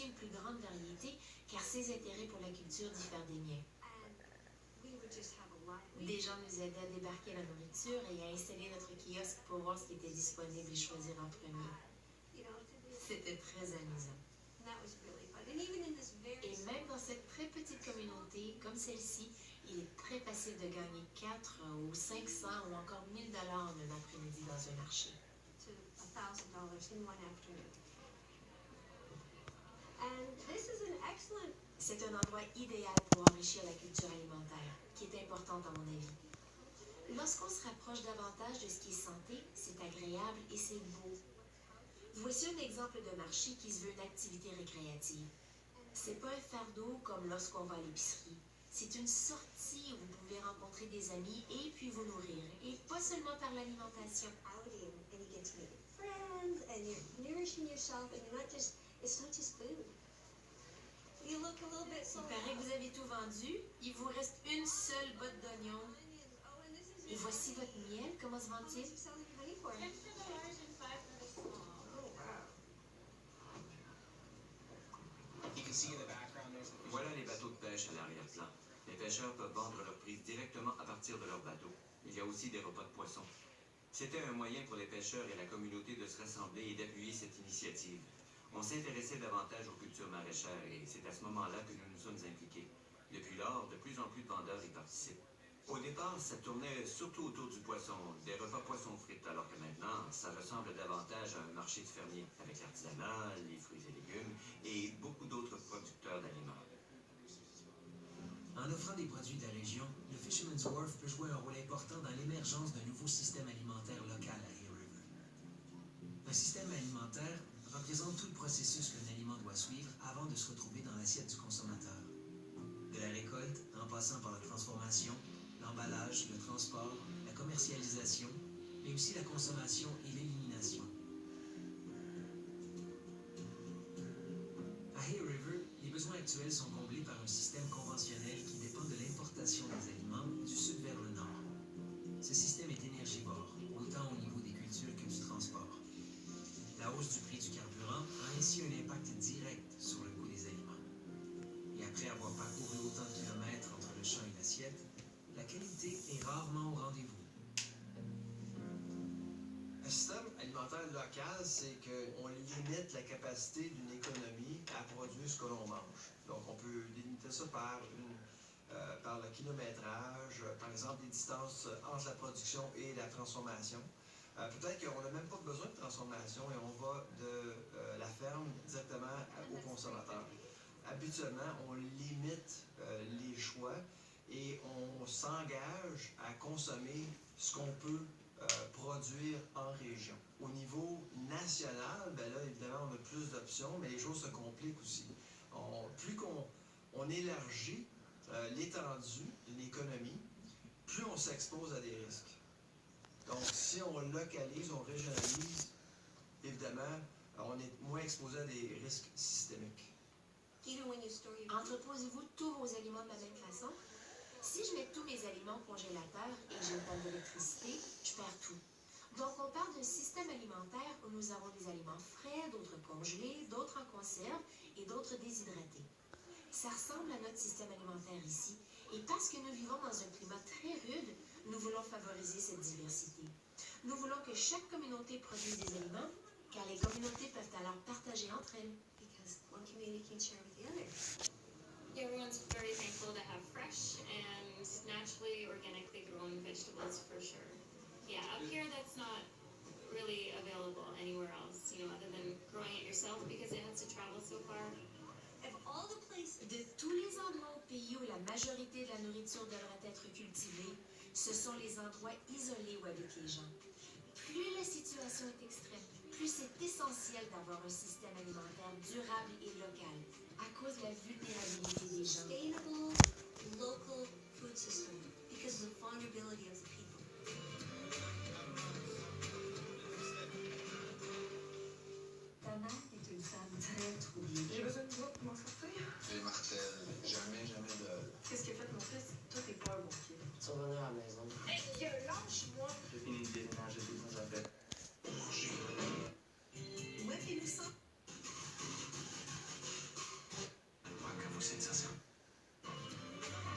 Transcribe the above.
une plus grande variété car ses intérêts pour la culture diffèrent des miens. Des gens nous aidaient à débarquer la nourriture et à installer notre kiosque pour voir ce qui était disponible et choisir en premier. C'était très amusant. Et même dans cette très petite communauté comme celle-ci, il est très facile de gagner 4 ou 500 ou encore 1000 dollars en un après-midi dans un marché. C'est un endroit idéal pour enrichir la culture alimentaire, qui est importante à mon avis. Lorsqu'on se rapproche davantage de ce qui est santé, c'est agréable et c'est beau. Voici un exemple de marché qui se veut une activité récréative. C'est pas un fardeau comme lorsqu'on va à l'épicerie. C'est une sortie où vous pouvez rencontrer des amis et puis vous nourrir. Et pas seulement par l'alimentation. Il paraît que vous avez tout vendu. Il vous reste une seule botte d'oignon. Et voici votre miel. Comment se vend-il? Voilà les bateaux de pêche à l'arrière-plan. Les pêcheurs peuvent vendre leurs prises directement à partir de leur bateau. Il y a aussi des repas de poissons. C'était un moyen pour les pêcheurs et la communauté de se rassembler et d'appuyer cette initiative. On s'intéressait davantage aux cultures maraîchères et c'est à ce moment-là que nous nous sommes impliqués. Depuis lors, de plus en plus de vendeurs y participent. Au départ, ça tournait surtout autour du poisson, des repas poisson frites, alors que maintenant, ça ressemble davantage à un marché de fermiers, avec l'artisanat, les fruits et légumes et beaucoup d'autres producteurs d'aliments. En offrant des produits de la région, le Fisherman's Wharf peut jouer un rôle important dans l'émergence d'un nouveau système alimentaire local à Hay River. Un système alimentaire représente tout le processus qu'un aliment doit suivre avant de se retrouver dans l'assiette du consommateur. De la récolte, en passant par la transformation, l'emballage, le transport, la commercialisation, mais aussi la consommation et l'élimination. À Hay River, les besoins actuels sont comblés par un système conventionnel qui dépend de l'importation des aliments du sud vers le nord. Ce système est énergivore, autant au niveau des cultures que du transport. La hausse du prix du carburant a ainsi un impact direct sur le coût des aliments. Et après avoir parcouru autant de kilomètres entre le champ et l'assiette, la qualité est rarement au rendez-vous. Un système alimentaire local, c'est qu'on limite la capacité d'une économie à produire ce que l'on mange. Donc, on peut limiter ça par le kilométrage, par exemple, des distances entre la production et la transformation. Peut-être qu'on n'a même pas besoin de transformation et on va de la ferme directement au consommateur. Habituellement, on limite les choix et on s'engage à consommer ce qu'on peut produire en région. Au niveau national, ben là, évidemment, on a plus d'options, mais les choses se compliquent aussi. Plus qu'on élargit l'étendue d'une économie, plus on s'expose à des risques. Donc, si on localise, on régionalise, évidemment, on est moins exposé à des risques systémiques. Entreposez-vous tous vos aliments de la même façon? Si je mets tous mes aliments au congélateur et que j'ai pas d'électricité, je perds tout. Donc, on parle d'un système alimentaire où nous avons des aliments frais, d'autres congelés, d'autres en conserve et d'autres déshydratés. Ça ressemble à notre système alimentaire ici. Et parce que nous vivons dans un climat très rude, nous voulons favoriser cette diversité. Nous voulons que chaque communauté produise des aliments, car les communautés peuvent alors partager entre elles. Everyone's very thankful to have fresh and naturally, organically grown vegetables for sure. Yeah, up here that's not really available anywhere else, other than growing it yourself because it has to travel so far. De tous les endroits au pays où la majorité de la nourriture devrait être cultivée, ce sont les endroits isolés où habitent les gens. Plus la situation est extrême, plus c'est essentiel d'avoir un système alimentaire durable et local, à cause de la vulnérabilité des gens. Sustainable local food system because of the vulnerability of the people. Ta mère est une femme très troublée. J'ai besoin de toi pour m'en sortir. Les martels, jamais de... Qu'est-ce que fait mon fils? Toi, t'es pas un bon kid. Tu vas revenir à la maison. Hey, lâche-moi! J'ai fini de dîner.